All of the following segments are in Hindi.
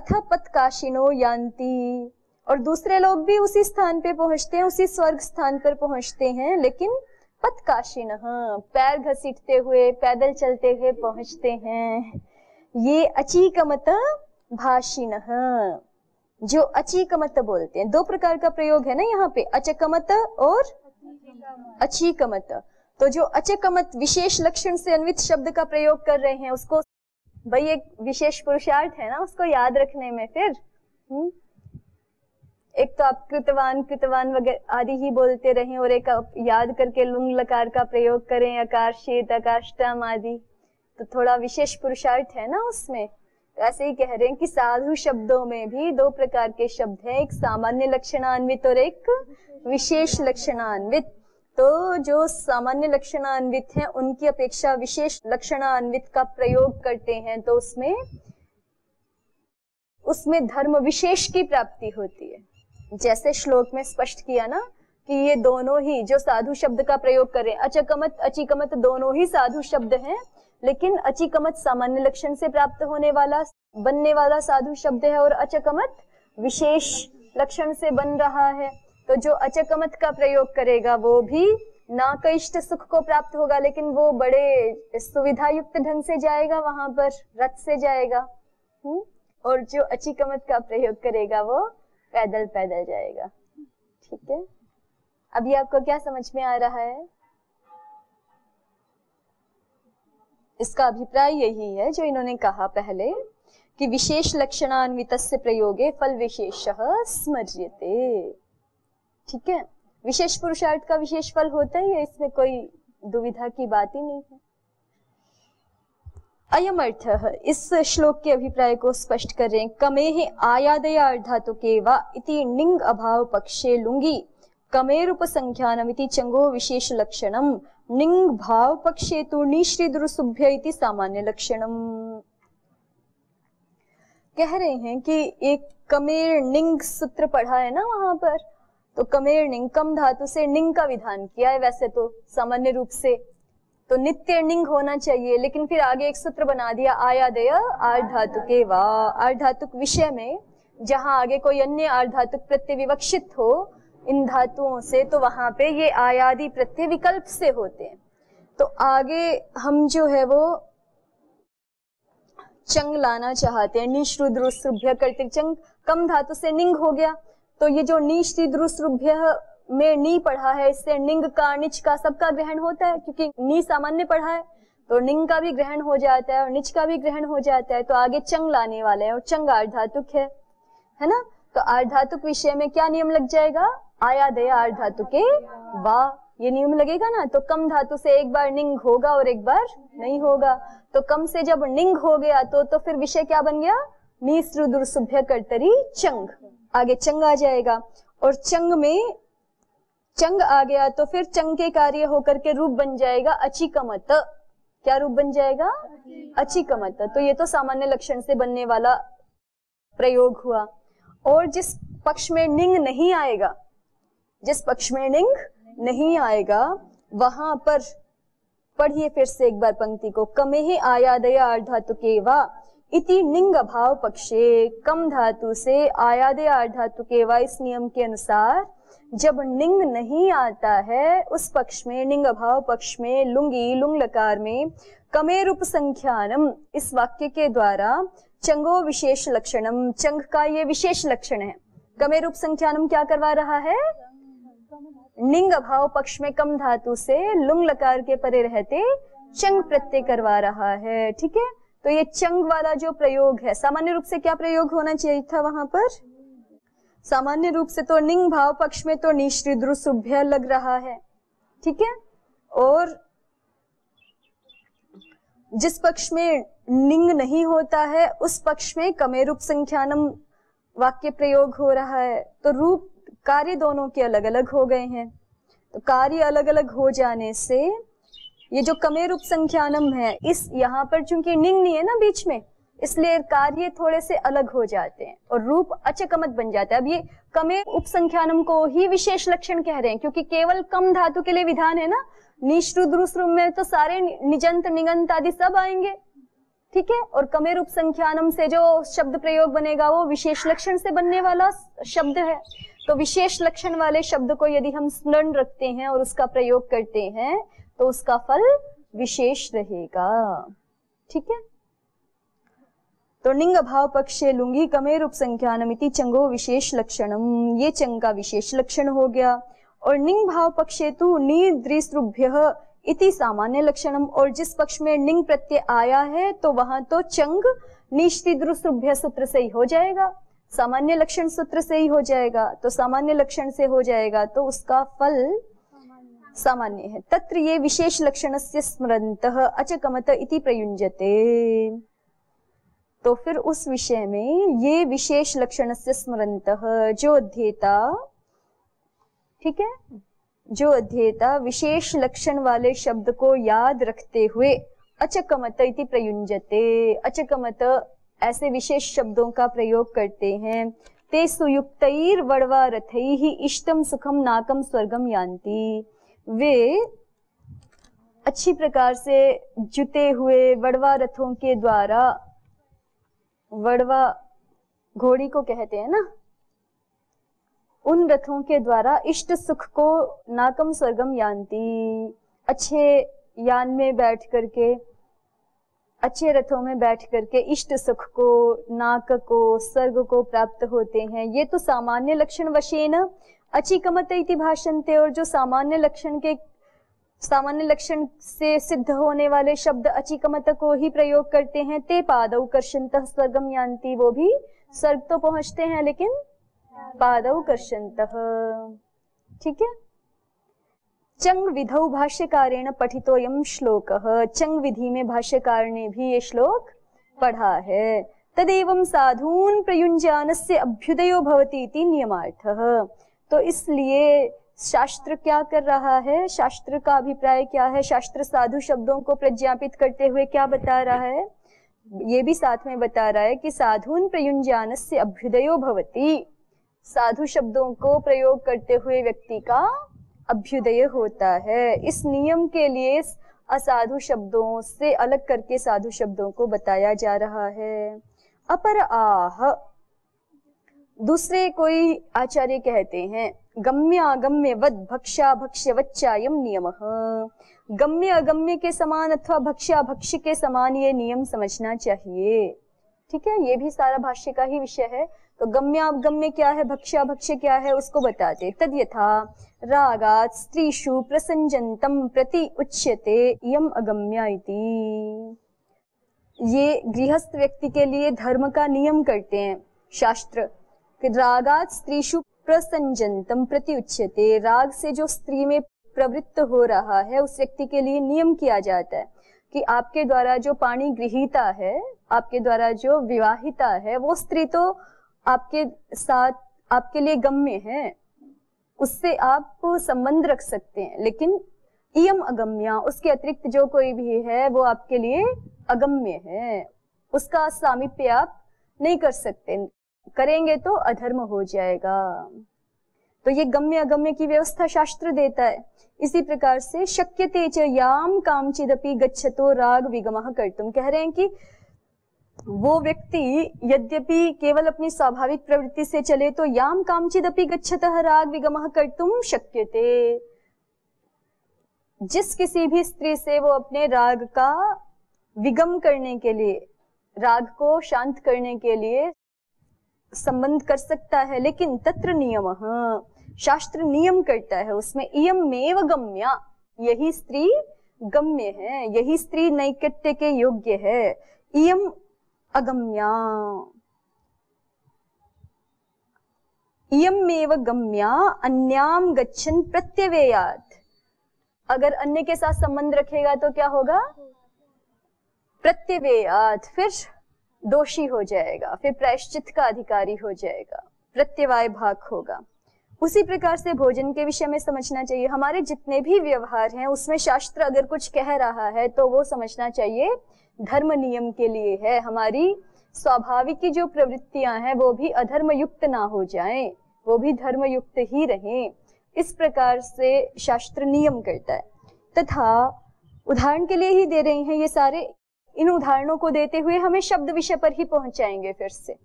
अथ पत्काशिनो यान्ति, और दूसरे लोग भी उसी स्थान पे पहुंचते हैं, उसी स्वर्ग स्थान पर पहुंचते हैं, लेकिन पत्काशिनः, पैर घसीटते हुए, पैदल चलते हुए पहुंचते हैं। ये अचीकमत भाषिणः, जो अचीकमत बोलते हैं। दो प्रकार का प्रयोग है ना यहाँ पे, अचकमत और अचीकमत। तो जो अचकमत विशेष लक्षण से अन्वित शब्द का प्रयोग कर रहे हैं, उसको भाई एक विशेष पुरुषार्थ है ना उसको याद रखने में। फिर एक तो आप कृतवान कृतवान वगैरह आदि ही बोलते रहें, और एक आप याद करके लुंग लकार का प्रयोग करें, अकार शीत अकाष्टम आदि, तो थोड़ा विशेष पुरुषार्थ है ना उसमें। तो ऐसे ही कह रहे हैं कि साधु शब्दों में भी दो प्रकार के शब्द हैं, एक सामान्य लक्षणान्वित और एक विशेष लक्षणान्वित। तो जो सामान्य लक्षणान्वित हैं उनकी अपेक्षा विशेष लक्षणान्वित का प्रयोग करते हैं, तो उसमें धर्म विशेष की प्राप्ति होती है। जैसे श्लोक में स्पष्ट किया ना कि ये दोनों ही जो साधु शब्द का प्रयोग करें, अचकमत अचीकमत दोनों ही साधु शब्द हैं, लेकिन अचीकमत सामान्य लक्षण से प्राप्त होने वाला बनने वाला साधु शब्द है, और अचकमत विशेष लक्षण से बन रहा है। तो जो अचकमत का प्रयोग करेगा वो भी ना कष्ट सुख को प्राप्त होगा, लेकिन वो बड़े सुविधा युक्त ढंग से जाएगा, वहां पर रथ से जाएगा। और जो अचीकमत का प्रयोग करेगा वो पैदल पैदल जाएगा। ठीक है, अभी आपको क्या समझ में आ रहा है? इसका अभिप्राय यही है जो इन्होंने कहा पहले कि विशेष लक्षणान्वितस्य प्रयोगे फल विशेषः स्मर्यते। ठीक है, विशेष पुरुषार्थ का विशेष फल होता ही है, इसमें कोई दुविधा की बात ही नहीं है। अयम अर्थः, इस श्लोक के अभिप्राय को स्पष्ट कर रहे हैं। कमेहि आयादयार्धातुके वा इति निंग अभाव पक्षे लुंगी कमेरुपसंख्यानमिति चंगो विशेष लक्षणम निंग भाव पक्षे तु निश्रिदुरुसुभ्य इति सामान्य लक्षणम। कह रहे हैं कि एक कमेर निंग सूत्र पढ़ा है ना वहां पर, तो कमेर निंग कम धातु से निंग का विधान किया है वैसे तो सामान्य रूप से, तो नित्य निंग होना चाहिए, लेकिन फिर आगे एक सूत्र बना दिया आयादय आर्धातुके वा। आर्धातुक विषय में जहां आगे कोई अन्य आर्धातुक प्रत्यय विवक्षित हो इन धातुओं से, तो वहां पे ये आयादी प्रत्यय विकल्प से होते हैं। तो आगे हम जो है वो चंग लाना चाहते हैं, निश्रुद्रुसृभ्य करते चंग कम धातु से निंग हो गया, तो ये जो निश्रुद्रुसृभ्य में नी पढ़ा है, इससे निंग का निच का सबका ग्रहण होता है, क्योंकि नी सामान्य पढ़ा है तो निंग का भी ग्रहण हो जाता है और निच का भी ग्रहण हो जाता है। तो आगे चंग लाने वाले हैं, और चंग आर्धातुक है ना। तो आर्धातुक विषय में क्या नियम लग जाएगा? आयादय आर्धातुके वा, ये नियम लगेगा ना। तो कम धातु से एक बार निंग होगा और एक बार नहीं होगा, तो कम से जब निंग हो गया तो फिर विषय क्या बन गया? निश्रुदुरसुभ्य कर्तरी चंग, आगे चंग आ जाएगा। और चंग में चंग आ गया तो फिर चंग के कार्य होकर के रूप बन जाएगा अचीकमत। क्या रूप बन जाएगा? अचीकमत। तो ये तो सामान्य लक्षण से बनने वाला प्रयोग हुआ। और जिस पक्ष में निंग नहीं आएगा, जिस पक्ष में निंग नहीं आएगा वहां पर पढ़िए फिर से एक बार पंक्ति को, कमेहि आयादय आर्धातुके वा इति निंग अभाव पक्षे। कम धातु से आयादय आर्धातुके वा, इस नियम के अनुसार जब निंग नहीं आता है उस पक्ष में, निंग अभाव पक्ष में, लुंगी लुंग लकार में कमेरूप संख्यानम, इस वाक्य के द्वारा चंगो विशेष लक्षणम, चंग का ये विशेष लक्षण है। कमेरूप संख्यानम क्या करवा रहा है? निंग अभाव पक्ष में कम धातु से लुंग लकार के परे रहते चंग प्रत्यय करवा रहा है। ठीक है, तो ये चंग वाला जो प्रयोग है, सामान्य रूप से क्या प्रयोग होना चाहिए था वहां पर? सामान्य रूप से तो निंग भाव पक्ष में तो निश्रिद्रुसुभ्य लग रहा है। ठीक है, और जिस पक्ष में निंग नहीं होता है उस पक्ष में कमेरूप संख्यानम वाक्य प्रयोग हो रहा है। तो रूप कार्य दोनों के अलग अलग हो गए हैं। तो कार्य अलग अलग हो जाने से ये जो कमेरूप संख्यानम है, इस यहाँ पर चूंकि निंग नहीं है ना बीच में, इसलिए कार्य थोड़े से अलग हो जाते हैं और रूप अचकमत बन जाता है। अब ये कमे उपसंख्यानम को ही विशेष लक्षण कह रहे हैं, क्योंकि केवल कम धातु के लिए विधान है ना। निश्रुद्रुस्रुम में तो सारे निजंत निगंत आदि सब आएंगे। ठीक है। और कमेर उपसंख्यानम से जो शब्द प्रयोग बनेगा वो विशेष लक्षण से बनने वाला शब्द है। तो विशेष लक्षण वाले शब्द को यदि हम स्मरण रखते हैं और उसका प्रयोग करते हैं तो उसका फल विशेष रहेगा। ठीक है। तो निंग अभाव पक्षे लुंगी कमेर उपसंख्यानमिति चंगो विशेष लक्षणम, ये चंग का विशेष लक्षण हो गया। और निंग भाव पक्षे तु निद्रिसृभ्यः इति सामान्य लक्षणम, और जिस पक्ष में निंग प्रत्यय आया है तो वहां तो चंग निश्चिद्रुसृभ्य सूत्र से ही हो जाएगा, सामान्य लक्षण सूत्र से ही हो जाएगा। तो सामान्य लक्षण से हो जाएगा तो उसका फल सामान्य है। तत्र ये विशेष लक्षणस्य स्मरन्तः अचकमत इति प्रयुञ्जते। तो फिर उस विषय में ये विशेष लक्षणस्य स्मरन्तः, जो अध्येता, ठीक है, जो अध्येता विशेष लक्षण वाले शब्द को याद रखते हुए अचकमत इति प्रयुञ्जते, अचकमत ऐसे विशेष शब्दों का प्रयोग करते हैं। ते सुयुक्तैर वड़वा रथैहि इष्टम सुखम नाकम स्वर्गम यान्ति, वे अच्छी प्रकार से जुते हुए वड़वा रथों के द्वारा, वड़वा घोड़ी को कहते हैं ना, उन रथों के द्वारा इष्ट सुख को नाकम स्वर्गम यान्ति, अच्छे यान में बैठ करके, अच्छे रथों में बैठ करके इष्ट सुख को, नाक को, स्वर्ग को प्राप्त होते हैं। ये तो सामान्य लक्षण वशेन अचिकमत इति भाषन्ते, और जो सामान्य लक्षण से सिद्ध होने वाले शब्द अचिकमत को ही प्रयोग करते हैं। ते पादौ कर्षन्तः स्वर्गम यान्ति, वो भी स्वर्ग तो पहुंचते हैं लेकिन पादौ कर्षन्तः। ठीक है। चंग विधौ भाष्यकारेण पठितोयम श्लोकः, चंग विधि में भाष्यकार ने भी ये श्लोक पढ़ा है। तदेवं साधून प्रयुञ्जानस्य अभ्युदयो भवति इति नियमार्थः। तो इसलिए शास्त्र क्या कर रहा है, शास्त्र का अभिप्राय क्या है, शास्त्र साधु शब्दों को प्रज्ञापित करते हुए क्या बता रहा है, ये भी साथ में बता रहा है कि साधून प्रयुञ्जानस्य अभ्युदयो भवति, साधु शब्दों को प्रयोग करते हुए व्यक्ति का अभ्युदय होता है। इस नियम के लिए असाधु शब्दों से अलग करके साधु शब्दों को बताया जा रहा है। अपर आह, दूसरे कोई आचार्य कहते हैं गम्य अगम्य वद भक्षा भक्ष्य वच्चायम नियमः, गम्य अगम्य के समान अथवा भक्ष्या भक्ष्य के समान ये नियम समझना चाहिए। ठीक है। ये भी सारा भाष्य का ही विषय है। तो गम्य अगम्य क्या है, भक्ष्या भक्ष्य क्या है, उसको बताते। तद यथा रागात् स्त्रीषु प्रसंजंतम प्रति उच्यते इयम अगम्या इति। ये गृहस्थ व्यक्ति के लिए धर्म का नियम करते हैं शास्त्र कि रागात् स्त्रीषु प्रसंजंतम प्रति उच्यते, राग से जो स्त्री में प्रवृत्त हो रहा है उस व्यक्ति के लिए नियम किया जाता है कि आपके द्वारा जो पाणी गृहीता है, आपके द्वारा जो विवाहिता है, वो स्त्री तो आपके साथ आपके लिए गम्य है, उससे आप संबंध रख सकते हैं, लेकिन इयम अगम्या, उसके अतिरिक्त जो कोई भी है वो आपके लिए अगम्य है, उसका सामीप्य आप नहीं कर सकते, करेंगे तो अधर्म हो जाएगा। तो ये गम्य अगम्य की व्यवस्था शास्त्र देता है। इसी प्रकार से शक्यते च याम कामचिदपि गच्छतो राग विगमः कर्तुम, कह रहे हैं कि वो व्यक्ति यद्यपि केवल अपनी स्वाभाविक प्रवृत्ति से चले तो याम कामचिदपि गच्छतः राग विगमः कर्तुम शक्यते, जिस किसी भी स्त्री से वो अपने राग का विगम करने के लिए, राग को शांत करने के लिए संबंध कर सकता है। लेकिन तत्र नियमः, शास्त्र नियम करता है उसमें, इयमेव गम्या, यही स्त्री गम्य है, यही स्त्री नैकट्य के योग्य है। इयम अगम्या, इयमेव गम्या अन्याम गच्छन् प्रत्यवेयात्, अगर अन्य के साथ संबंध रखेगा तो क्या होगा, प्रत्यवेयात्, फिर दोषी हो जाएगा, फिर प्रायश्चित का अधिकारी हो जाएगा, प्रत्यवाय भाग होगा। उसी प्रकार से भोजन के विषय में समझना चाहिए, हमारे जितने भी व्यवहार हैं उसमें शास्त्र अगर कुछ कह रहा है तो वो समझना चाहिए धर्म नियम के लिए है, हमारी स्वाभाविक की जो प्रवृत्तियां हैं वो भी अधर्म युक्त ना हो जाएं, वो भी धर्म युक्त ही रहें, इस प्रकार से शास्त्र नियम करता है। तथा उदाहरण के लिए ही दे रहे हैं ये सारे इन उदाहरणों को देते हुए हमें शब्द विषय पर ही पहुंचाएंगे फिर से।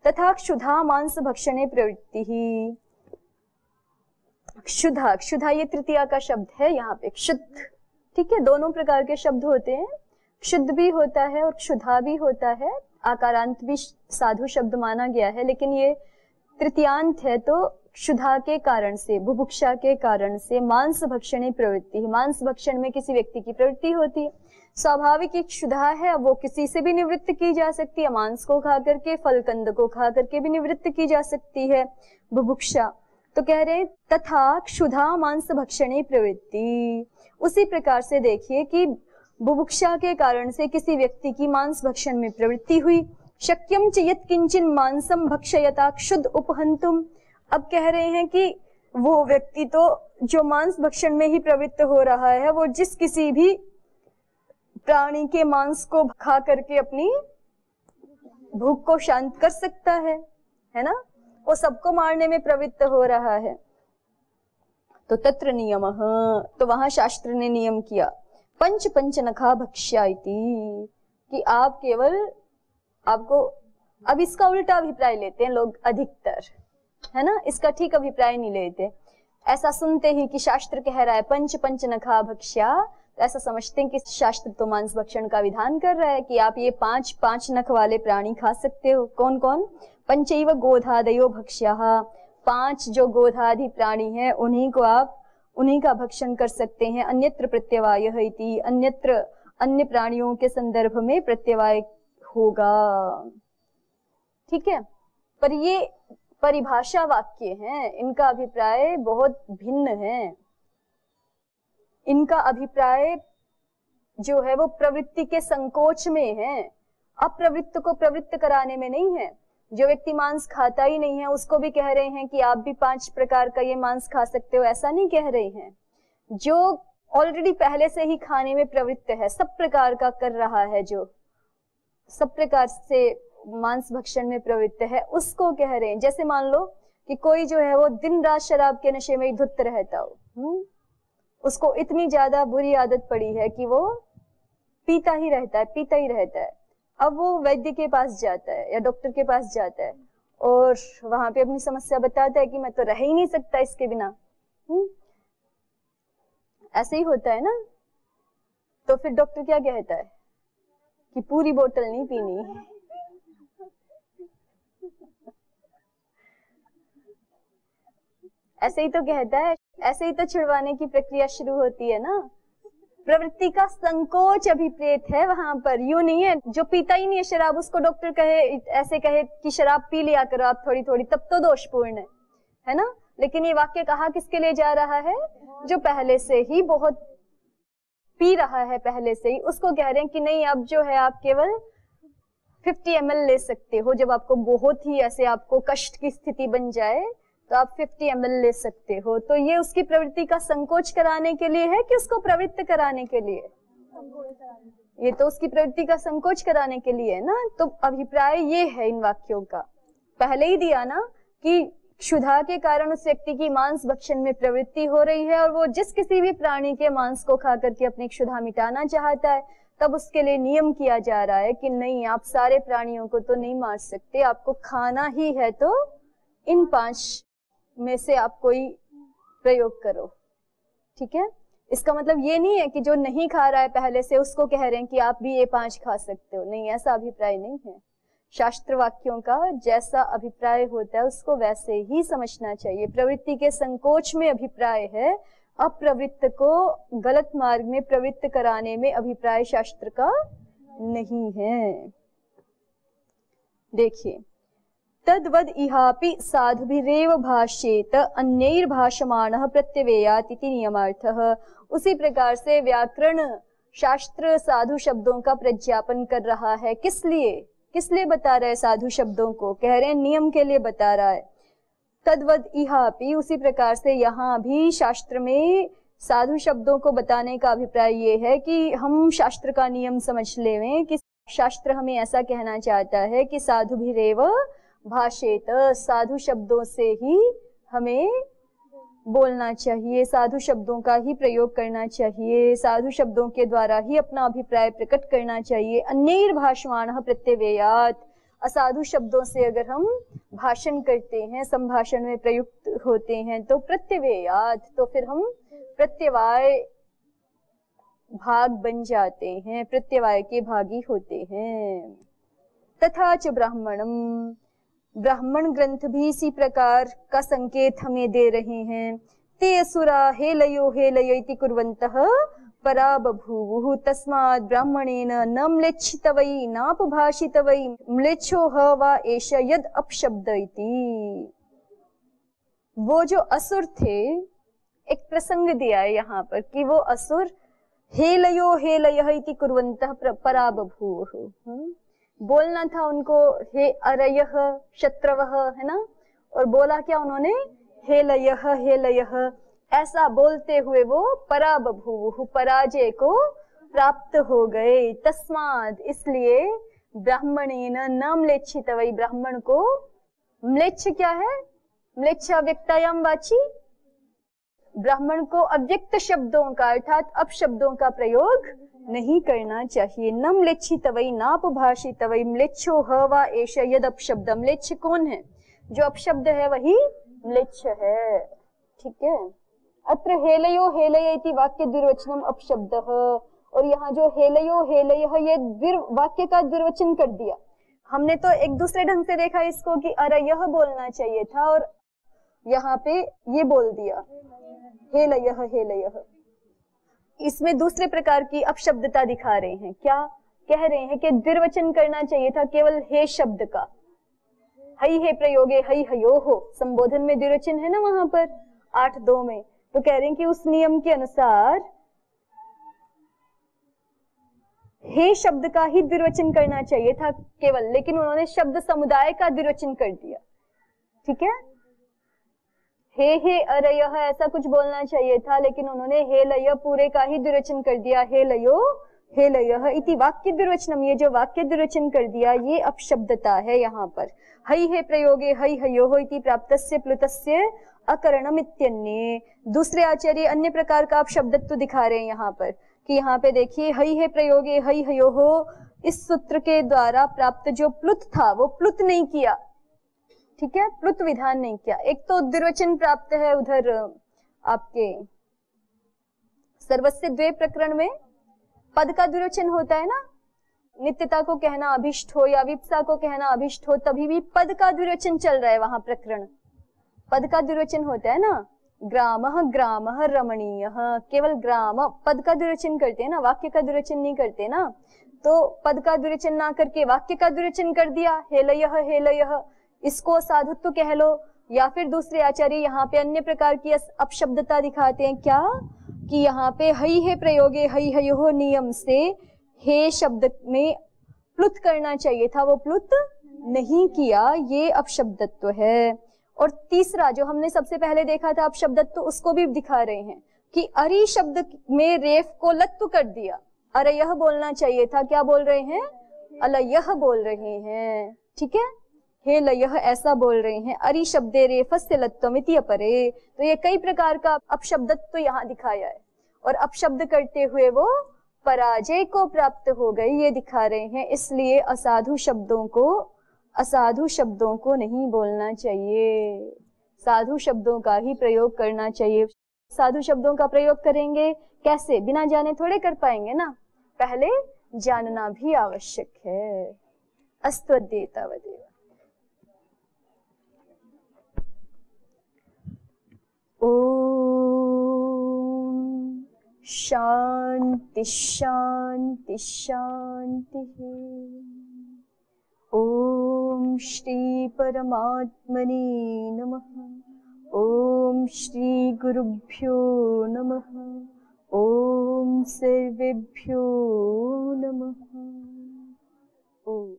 तथा क्षुधा मांस भक्षणे प्रवृत्ति ही। क्षुधा, क्षुधा ये तृतीया का शब्द है यहाँ पे, क्षुद्ध, ठीक है। दोनों प्रकार के शब्द होते हैं, क्षुद्ध भी होता है और क्षुधा भी होता है। आकारांत भी साधु शब्द माना गया है, लेकिन ये तृतीयांत है। तो क्षुधा के कारण से, बुभुक्षा के कारण से मांस भक्षणे प्रवृत्ति, मांस भक्षण में किसी व्यक्ति की प्रवृत्ति होती है। स्वाभाविक एक क्षुधा है, वो किसी से भी निवृत्त की जा सकती है, मांस को खा करके, फल कंद को खा करके भी निवृत्त की जा सकती है बुभुक्षा। तो कह रहे तथा क्षुधा मांस भक्षणे प्रवृत्ति, उसी प्रकार से देखिए कि बुभुक्षा के कारण से किसी व्यक्ति की मांस भक्षण में प्रवृत्ति हुई। शक्यम च यत् किंचिन मांसम भक्षयता क्षुद्ध उपहंतुम। अब कह रहे हैं कि वो व्यक्ति तो जो मांस भक्षण में ही प्रवृत्त हो रहा है, वो जिस किसी भी प्राणी के मांस को खा करके अपनी भूख को शांत कर सकता है ना, वो सबको मारने में प्रवृत्त हो रहा है। तो तत्र नियमः, तो वहां शास्त्र ने नियम किया, पंच पंच नखा भक्ष्या इति, कि आप केवल, आपको, अब इसका उल्टा अभिप्राय लेते हैं लोग अधिकतर, है ना, इसका ठीक अभिप्राय नहीं लेते। ऐसा सुनते ही कि शास्त्र कह रहा है पंच पंच नखा भक्ष्या, तो ऐसा समझते हैं कि शास्त्र तो मांस भक्षण का विधान कर रहा है कि आप ये 5 नख वाले प्राणी खा सकते हो। कौन कौन? पंचैव गोधादयो भक्ष्याः, 5 जो गोधादि प्राणी हैं उन्हीं को आप, उन्हीं का भक्षण कर सकते हैं। अन्यत्र प्रत्यवायः इति, अन्यत्र अन्य प्राणियों के संदर्भ में प्रत्यवाय होगा, ठीक है। पर ये परिभाषा वाक्य हैं, इनका अभिप्राय बहुत भिन्न है। इनका अभिप्राय जो है वो प्रवृत्ति के संकोच में है, अप्रवृत्त को प्रवृत्त कराने में नहीं है। जो व्यक्ति मांस खाता ही नहीं है उसको भी कह रहे हैं कि आप भी 5 प्रकार का ये मांस खा सकते हो, ऐसा नहीं कह रहे हैं। जो ऑलरेडी पहले से ही खाने में प्रवृत्त है, सब प्रकार का कर रहा है, जो सब प्रकार से मांस भक्षण में प्रवृत्त है, उसको कह रहे हैं। जैसे मान लो कि कोई जो है वो दिन रात शराब के नशे में धुत रहता हो, उसको इतनी ज्यादा बुरी आदत पड़ी है कि वो पीता ही रहता है, पीता ही रहता है। अब वो वैद्य के पास जाता है या डॉक्टर के पास जाता है और वहां पे अपनी समस्या बताता है कि मैं तो रह ही नहीं सकता इसके बिना। ऐसे ही होता है ना। तो फिर डॉक्टर क्या कहता है कि पूरी बोतल नहीं पीनी। ऐसे ही तो कहता है, ऐसे ही तो छुड़वाने की प्रक्रिया शुरू होती है ना। प्रवृत्ति का संकोच अभिप्रेत है वहां पर, यूं नहीं है जो पीता ही नहीं है शराब उसको डॉक्टर कहे, ऐसे कहे कि शराब पी लिया करो आप थोड़ी थोड़ी, तब तो दोषपूर्ण है ना। लेकिन ये वाक्य कहा किसके लिए जा रहा है? जो पहले से ही बहुत पी रहा है, पहले से ही, उसको कह रहे हैं कि नहीं, अब जो है आप केवल 50 ml ले सकते हो। जब आपको बहुत ही ऐसे आपको कष्ट की स्थिति बन जाए तो आप 50 ml ले सकते हो। तो ये उसकी प्रवृत्ति का संकोच कराने के लिए है कि उसको प्रवृत्त कराने के लिए? ये तो उसकी प्रवृत्ति का संकोच कराने के लिए है ना। तो अभिप्राय ये है इन वाक्यों का, पहले ही दिया ना कि क्षुधा के कारण उस व्यक्ति की मांस भक्षण में प्रवृत्ति हो रही है और वो जिस किसी भी प्राणी के मांस को खा करके अपनी क्षुधा मिटाना चाहता है, तब उसके लिए नियम किया जा रहा है कि नहीं, आप सारे प्राणियों को तो नहीं मार सकते, आपको खाना ही है तो इन 5 में से आप कोई प्रयोग करो, ठीक है। इसका मतलब ये नहीं है कि जो नहीं खा रहा है पहले से उसको कह रहे हैं कि आप भी ये 5 खा सकते हो, नहीं, ऐसा अभिप्राय नहीं है। शास्त्र वाक्यों का जैसा अभिप्राय होता है उसको वैसे ही समझना चाहिए। प्रवृत्ति के संकोच में अभिप्राय है, अप्रवृत्त को गलत मार्ग में प्रवृत्त कराने में अभिप्राय शास्त्र का नहीं है। देखिए, तद्वद इहापि साधुभिरेव भाष्येत अन्यैर्भाषमाणः प्रत्यवेयात् इति नियमार्थः। उसी प्रकार से व्याकरण शास्त्र साधु शब्दों का प्रज्ञापन कर रहा है। किस लिए बता रहा है साधु शब्दों को? कह रहे हैं नियम के लिए बता रहा है। तद्वद इहापि, उसी प्रकार से यहाँ भी शास्त्र में साधु शब्दों को बताने का अभिप्राय ये है कि हम शास्त्र का नियम समझ लें कि शास्त्र हमें ऐसा कहना चाहता है कि साधुभिरेव भाषेत, साधु शब्दों से ही हमें बोलना चाहिए, साधु शब्दों का ही प्रयोग करना चाहिए, साधु शब्दों के द्वारा ही अपना अभिप्राय प्रकट करना चाहिए। अन्यैर्भाषमाणः प्रत्यवेयात्, असाधु शब्दों से अगर हम भाषण करते हैं, संभाषण में प्रयुक्त होते हैं तो प्रत्यवेयात्, तो फिर हम प्रत्यवाय भाग बन जाते हैं, प्रत्यवाय के भागी होते हैं। तथा च ब्राह्मणम, ब्राह्मण ग्रंथ भी इसी प्रकार का संकेत हमें दे रहे हैं। ते असुरा हेलयो हेलय इति कुर्वन्तः परा बभूवुः तस्मात् ब्राह्मणेन न म्लेच्छितवै नापभाषितवै म्लेच्छो ह वा एष यद अपशब्द इति। वो जो असुर थे, एक प्रसंग दिया है यहाँ पर कि वो असुर हेलयो हेलयः इति कुर्वन्तः परा बभूवुः, बोलना था उनको हे अरयः शत्रवः, है ना, और बोला क्या उन्होंने, हेलयः हेलयः, ऐसा बोलते हुए वो परा बभूवुः, पराजय को प्राप्त हो गए। तस्माद, इसलिए ब्राह्मणेन न म्लेच्छितवै, ब्राह्मण को म्लेच्छ क्या है, म्लेच्छ अव्यक्तायाम वाची, ब्राह्मण को अव्यक्त शब्दों का अर्थात अपशब्दों का प्रयोग नहीं करना चाहिए। न म्लेच्छितवै नापभाषितवै म्लेच्छो ह वा एष यद अपशब्द, म्लेच्छ कौन है, जो अपशब्द है वही म्लेच्छ है, ठीक है। अत्र हेलयो हेलय इति वाक्य द्विर्वचनम अपशब्दः, और यहाँ जो हेलयो हेलयः ये वाक्य का द्विर्वचन कर दिया। हमने तो एक दूसरे ढंग से देखा इसको कि अरयः बोलना चाहिए था और यहाँ पे ये बोल दिया हेलयः हेलयः। इसमें दूसरे प्रकार की अपशब्दता दिखा रहे हैं। क्या कह रहे हैं कि द्विर्वचन करना चाहिए था केवल हे शब्द का, हई हे प्रयोगे हई हयो हो, संबोधन में द्विवचन है ना वहां पर 8:2 में, तो कह रहे हैं कि उस नियम के अनुसार हे शब्द का ही द्विवचन करना चाहिए था केवल, लेकिन उन्होंने शब्द समुदाय का द्विवचन कर दिया, ठीक है। हे अरयः ऐसा कुछ बोलना चाहिए था, लेकिन उन्होंने हे लय पूरे का ही द्विवचन कर दिया, हे लयो हे लयः इति वाक्य द्विवचनम, ये जो वाक्य द्विवचन कर दिया ये अपशब्दता है यहाँ पर। हई हे प्रयोगे हई हयोः इति प्राप्तस्य प्लुतस्य अकरणम इत्यन्ये, दूसरे आचार्य अन्य प्रकार का अपशब्दत्व दिखा रहे हैं यहाँ पर कि यहाँ पे देखिए हई हे प्रयोगे हई हयोः, इस सूत्र के द्वारा प्राप्त जो प्लुत था वो प्लुत नहीं किया, ठीक है, प्लुत विधान नहीं किया। एक तो द्विवचन प्राप्त है उधर आपके सर्वस्य द्वे प्रकरण में पद का द्विवचन होता है ना, नित्यता को कहना अभिष्ट हो या विप्सा को कहना अभिष्ट हो, तभी भी पद का द्विवचन चल रहा है वहां प्रकरण, पद का द्विवचन होता है ना। ग्रामः ग्रामः रमणीयः, केवल ग्राम पद का द्विवचन करते हैं ना, वाक्य का द्विवचन नहीं करते ना, तो पद का द्विवचन ना करके वाक्य का द्विवचन कर दिया हेलयः हेलयः, इसको साधुत्व कह लो। या फिर दूसरे आचार्य यहाँ पे अन्य प्रकार की अपशब्दता दिखाते हैं, क्या कि यहाँ पे हई हे प्रयोगे हई हयोः नियम से हे शब्द में प्लुत करना चाहिए था, वो प्लुत नहीं किया, ये अपशब्दत्व है। और तीसरा जो हमने सबसे पहले देखा था अपशब्दत्व, उसको भी दिखा रहे हैं कि अरि शब्द में रेफ को लत्व कर दिया, अरयः बोलना चाहिए था, क्या बोल रहे हैं, अलयः बोल रहे हैं, ठीक है, हे लयः ऐसा बोल रहे हैं। अरि शब्दे रेफस्य लत्वमिति अपरे, तो ये कई प्रकार का अपशब्दत्व यहाँ दिखाया है, और अपशब्द करते हुए वो पराजय को प्राप्त हो गई, ये दिखा रहे हैं। इसलिए असाधु शब्दों को नहीं बोलना चाहिए, साधु शब्दों का ही प्रयोग करना चाहिए। साधु शब्दों का प्रयोग करेंगे कैसे, बिना जाने थोड़े कर पाएंगे ना, पहले जानना भी आवश्यक है। अस्तु अद्य तावदेव। ओम शांति शांति शांति। ओम श्री परमात्मने नमः। ओम श्री गुरुभ्यो नमः। ओम सर्वेभ्यो नमः। ओम।